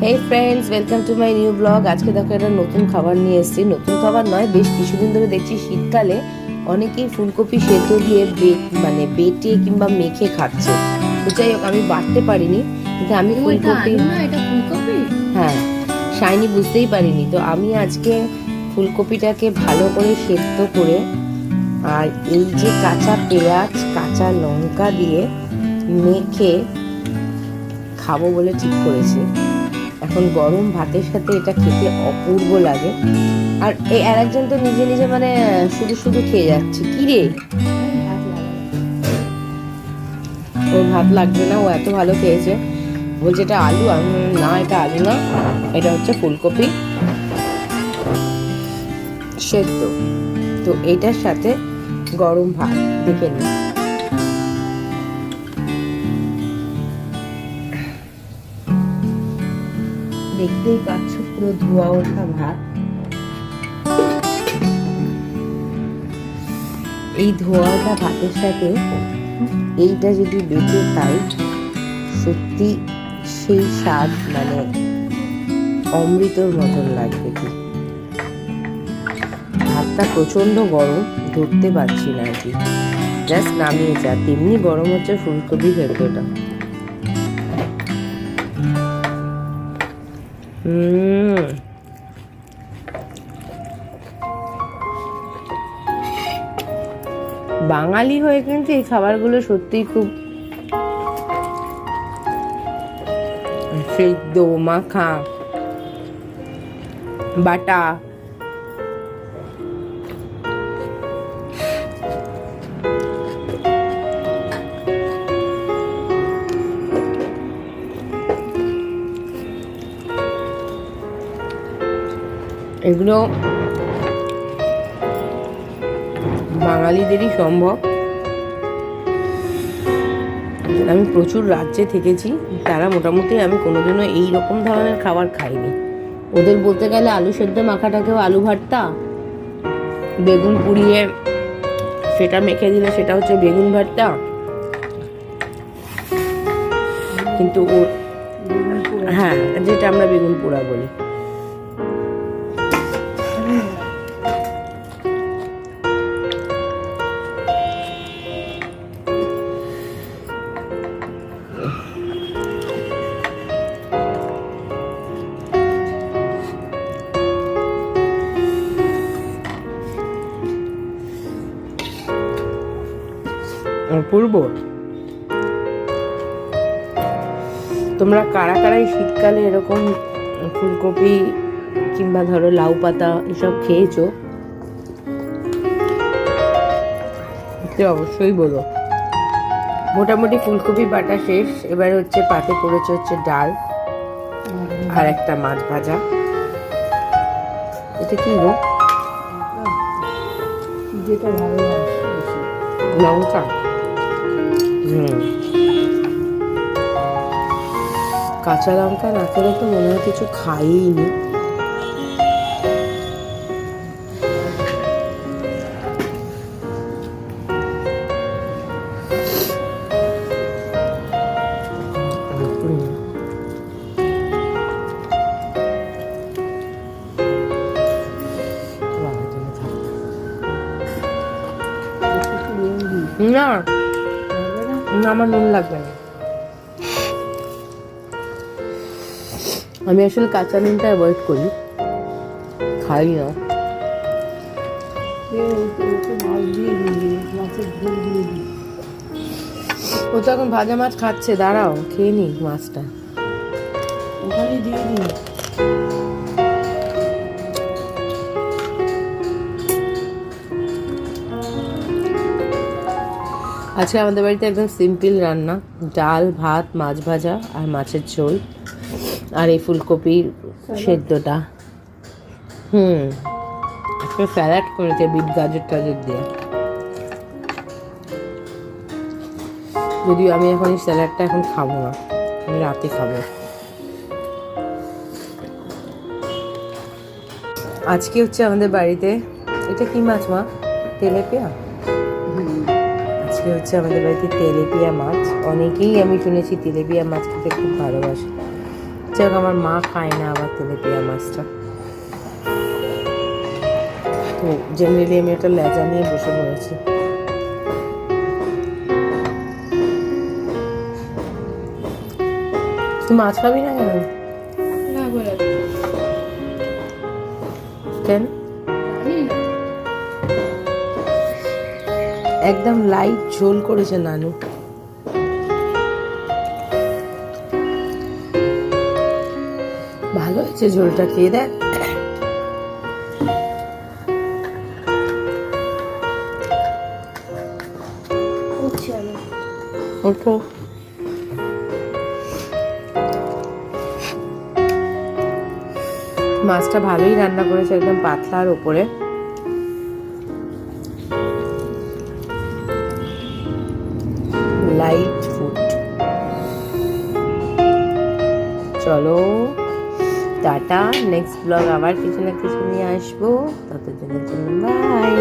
Hey friends, welcome to my new blog. আজকে দেখো একটা নতুন খাবার নিয়ে এসেছি। নতুন খাবার নয়, বেশ কিছুদিন ধরে দেখছি শীতকালে অনেকেই ফুলকপি সেদ্ধ দিয়ে বেটে কিংবা মেখে খাচ্ছে। তো যাই হোক, আমি বাটতে পারিনি, কিন্তু আমি ফুলকপি, হ্যাঁ, শাইনি বুঝতেই পারিনি। তো আমি আজকে ফুলকপিটাকে ভালো করে সেদ্ধ করে আর এই যে কাঁচা পেঁয়াজ কাঁচা লঙ্কা দিয়ে মেখে খাবো বলে ঠিক করেছি। এখন গরম ভাতের সাথে এটা খেতে অপূর্ব লাগে। আর এই আরেকজন তো নিজে নিজে শুধু শুধু খেয়ে যাচ্ছে। কি রে, ওর ভাত লাগবে না, ও এত ভালো খেয়েছে। বলছে এটা আলু। আমি না, এটা আলু না, এটা হচ্ছে ফুলকপি সেদ্ধ। তো এইটার সাথে গরম ভাত দেখে নিই। দেখতেই পাচ্ছ পুরো ধোয়া ওঠা ভাত। এই ধোয়া ওঠা ভাতের সাথে এইটা যদি বেটে খাই, সত্যি সেই স্বাদ অমৃতর মতন লাগবে। কি ভাতটা প্রচন্ড গরম, ধরতে পারছি না আর কি। জাস্ট নামিয়ে যা তেমনি গরম হচ্ছে ফুলকপি সেদ্ধটা। বাঙালি হয়ে কিন্তু এই খাবারগুলো সত্যিই খুব সেদ্ধ, মাখা, বাটা, এগুলো বাঙালিদেরই সম্ভব। আমি প্রচুর রাজ্যে থেকেছি, তারা মোটামুটি আমি কোনোদিনও এইরকম ধরনের খাবার খাইনি। ওদের বলতে গেলে আলু সেদ্ধ মাখাটাকেও আলু ভর্তা, বেগুন পুড়িয়ে সেটা মেখে দিলে সেটা হচ্ছে বেগুন ভর্তা। কিন্তু ও, হ্যাঁ, যেটা আমরা বেগুন পোড়া বলি। অপূর্ব। তোমরা কারা কারা এই শীতকালে এরকম ফুলকপি কিংবা ধরো লাউ পাতা এসব খেয়েছো, অবশ্যই বলো। মোটামুটি ফুলকপি বাটা শেষ। এবার হচ্ছে পাতে পড়েছে হচ্ছে ডাল আর একটা মাছ ভাজা। এটা কি গো? যেটা ভালো লঙ্কা। কাঁচা লঙ্কা না করে তো মনে হয় কিছু খাইনি। না, আমার নুন লাগবে না। আমি আসলে কাঁচা নুনটা অ্যাভয়েড করি, খাই না। ও তো এখন ভাজা মাছ খাচ্ছে, দাঁড়াও খেয়ে নি মাছটা। ওখানে দিয়ে দিই। আজকে আমাদের বাড়িতে একদম সিম্পল রান্না, ডাল ভাত মাছ ভাজা আর মাছের ঝোল আর এই ফুলকপির সেদ্ধটা। একটা স্যালাড করেছে বিট গাজর টাজর দিয়ে। যদিও আমি এখন এই স্যালাডটা এখন খাবো না, আমি রাতে খাবো। আজকে হচ্ছে আমাদের বাড়িতে, এটা কি মাছ মা? তেলেপিয়া। আজকে হচ্ছে আমাদের বাড়িতে তেলেপিয়া মাছ। অনেকেই আমি শুনেছি তেলেপিয়া মাছ খেতে খুব ভালোবাসে। যাক আমার মা খায় না আবার তেলাপিয়া মাছটা, তো জেনারেলি আমি একটা লেজা নিয়ে বসে পড়েছি। তুই মাছ খাবি না কেন? কেন? একদম লাইট ঝোল করেছে নানু। ভালো হয়েছে ঝোলটা, খেয়ে দেখ। ওঠো। মাছটা ভালোই রান্না করেছে, একদম পাতলার ওপরে। Light food. চলো টাটা, নেক্সট ব্লগ আবার কিছু না কিছু নিয়ে আসবো, ততদিনের জন্য বাই।